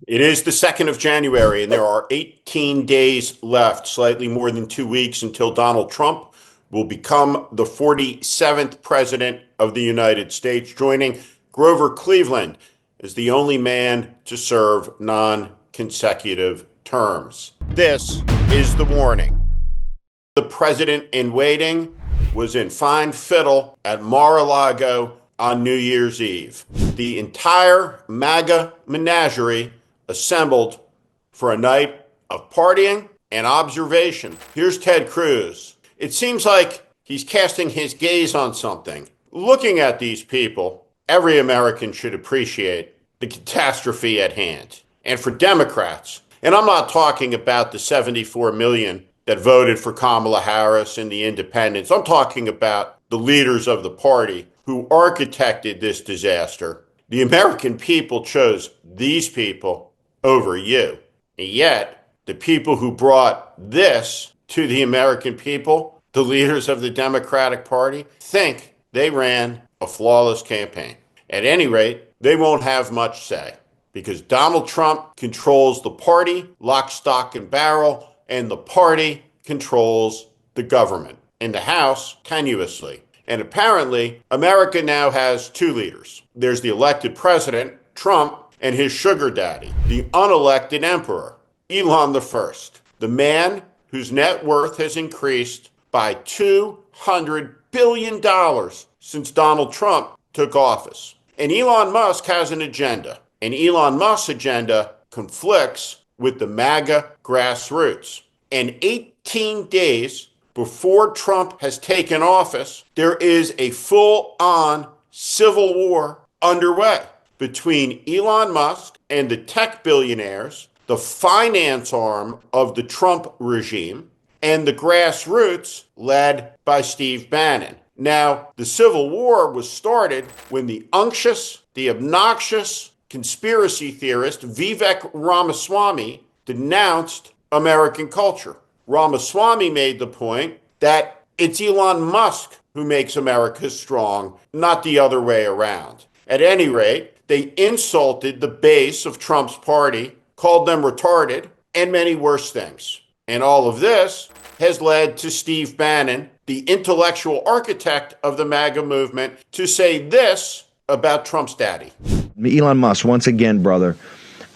It is the 2nd of January, and there are 18 days left, slightly more than 2 weeks until Donald Trump will become the 47th president of the United States, joining Grover Cleveland as the only man to serve non-consecutive terms. This is the warning. The president in waiting was in fine fiddle at Mar-a-Lago on New Year's Eve. The entire Maga menagerie assembled for a night of partying and observation. Here's Ted Cruz. It seems like he's casting his gaze on something. Looking at these people, every American should appreciate the catastrophe at hand. And for Democrats, and I'm not talking about the 74 million that voted for Kamala Harris and the independents. I'm talking about the leaders of the party who architected this disaster. The American people chose these people over you. And yet, the people who brought this to the American people, the leaders of the Democratic Party, think they ran a flawless campaign. At any rate, they won't have much say because Donald Trump controls the party, lock, stock, and barrel, and the party controls the government and the House tenuously. And apparently, America now has two leaders. There's the elected president, Trump, and his sugar daddy, the unelected emperor, Elon the man whose net worth has increased by $200 billion since Donald Trump took office. And Elon Musk has an agenda. And Elon Musk's agenda conflicts with the MAGA grassroots. And 18 days before Trump has taken office, there is a full-on civil war underway between Elon Musk and the tech billionaires, the finance arm of the Trump regime, and the grassroots led by Steve Bannon. Now, the Civil War was started when the unctuous, the obnoxious conspiracy theorist Vivek Ramaswamy denounced American culture. Ramaswamy made the point that it's Elon Musk who makes America strong, not the other way around. At any rate, they insulted the base of Trump's party, called them retarded, and many worse things. And all of this has led to Steve Bannon, the intellectual architect of the MAGA movement, to say this about Trump's daddy. Elon Musk, once again, brother,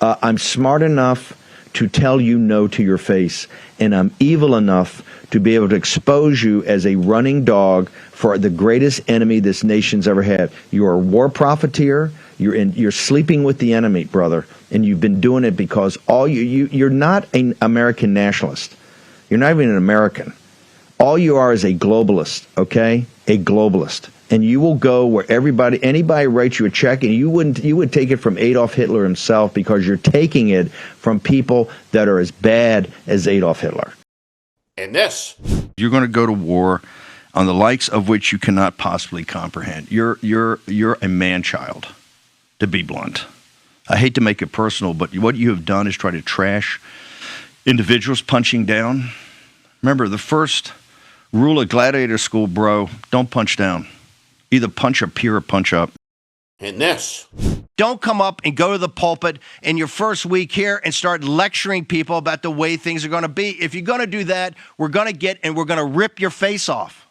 I'm smart enough to tell you no to your face, and I'm evil enough to be able to expose you as a running dog for the greatest enemy this nation's ever had. You're a war profiteer. You're sleeping with the enemy, brother, and you've been doing it because you're not an American nationalist. You're not even an American. All you are is a globalist, okay? A globalist. And you will go where anybody writes you a check, and you would take it from Adolf Hitler himself because you're taking it from people that are as bad as Adolf Hitler. And this. You're going to go to war on the likes of which you cannot possibly comprehend. You're a man-child, to be blunt. I hate to make it personal, but what you have done is try to trash individuals punching down. Remember, the first rule of gladiator school, bro, don't punch down. Either punch up here or punch up. And this. Don't come up and go to the pulpit in your first week here and start lecturing people about the way things are going to be. If you're going to do that, we're going to rip your face off.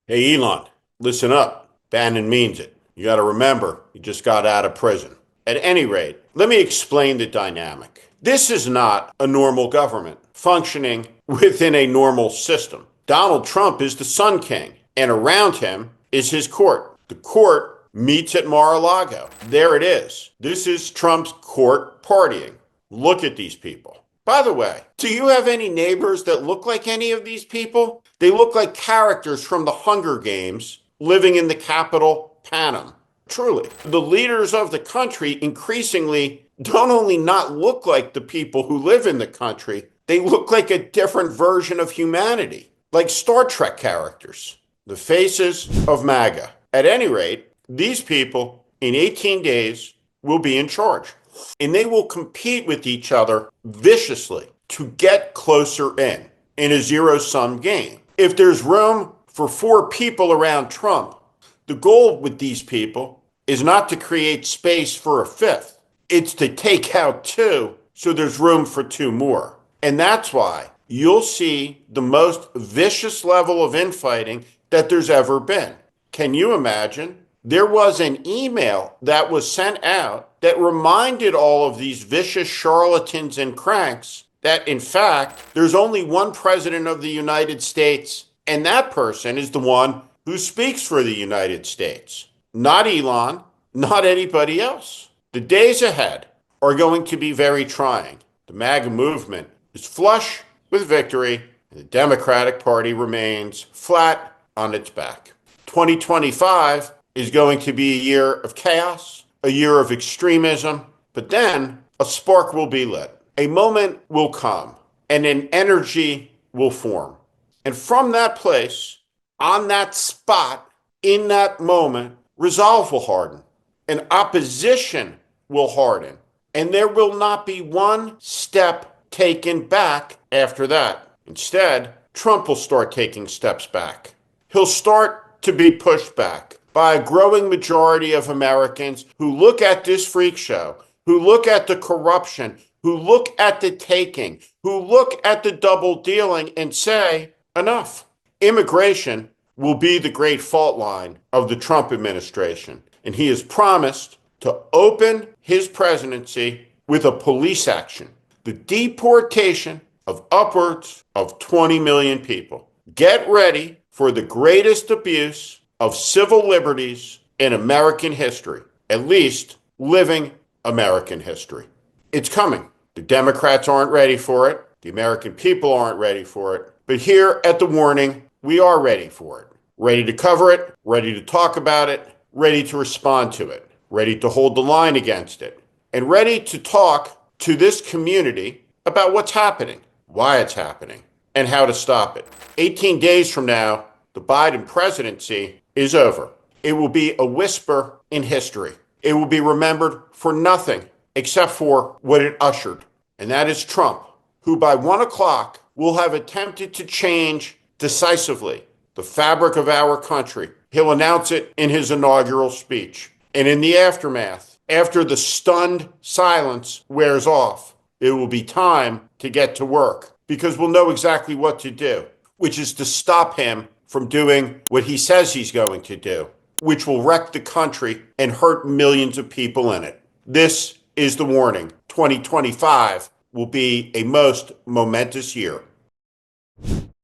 Hey, Elon, listen up. Bannon means it. You got to remember, he just got out of prison. At any rate, let me explain the dynamic. This is not a normal government functioning within a normal system. Donald Trump is the Sun King, and around him is his court. The court meets at Mar-a-Lago. There it is. This is Trump's court partying. Look at these people. By the way, do you have any neighbors that look like any of these people? They look like characters from the Hunger Games living in the capital, Panem. Truly, the leaders of the country increasingly don't only not look like the people who live in the country, they look like a different version of humanity, like Star Trek characters. The faces of MAGA. At any rate, these people in 18 days will be in charge. And they will compete with each other viciously to get closer in a zero-sum game. If there's room for 4 people around Trump, the goal with these people is not to create space for a 5th. It's to take out two, so there's room for two more. And that's why you'll see the most vicious level of infighting that there's ever been. Can you imagine? There was an email that was sent out that reminded all of these vicious charlatans and cranks that, in fact, there's only one president of the United States, and that person is the one who speaks for the United States. Not Elon, not anybody else. The days ahead are going to be very trying. The MAGA movement is flush with victory, and the Democratic Party remains flat on its back. 2025 is going to be a year of chaos, a year of extremism, but then a spark will be lit. A moment will come, and an energy will form. And from that place, on that spot, in that moment, resolve will harden, and opposition will harden, and there will not be one step taken back after that. Instead, Trump will start taking steps back. He'll start to be pushed back by a growing majority of Americans who look at this freak show, who look at the corruption, who look at the taking, who look at the double dealing and say, enough. Immigration will be the great fault line of the Trump administration. And he has promised to open his presidency with a police action, the deportation of upwards of 20 million people. Get ready for the greatest abuse of civil liberties in American history, at least living American history. It's coming. The Democrats aren't ready for it. The American people aren't ready for it. But here at The Warning, we are ready for it. Ready to cover it, ready to talk about it, ready to respond to it, ready to hold the line against it, and ready to talk to this community about what's happening, why it's happening, and how to stop it. 18 days from now, the Biden presidency is over. It will be a whisper in history. It will be remembered for nothing except for what it ushered, and that is Trump, who by 1 o'clock will have attempted to change decisively the fabric of our country. He'll announce it in his inaugural speech. And in the aftermath, after the stunned silence wears off, it will be time to get to work because we'll know exactly what to do, which is to stop him from doing what he says he's going to do, which will wreck the country and hurt millions of people in it. This is The Warning. 2025 will be a most momentous year.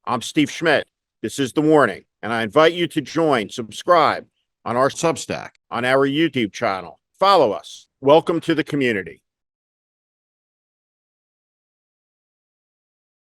I'm Steve Schmidt. This is The Warning, and I invite you to subscribe on our Substack, on our YouTube channel. Follow us. Welcome to the community.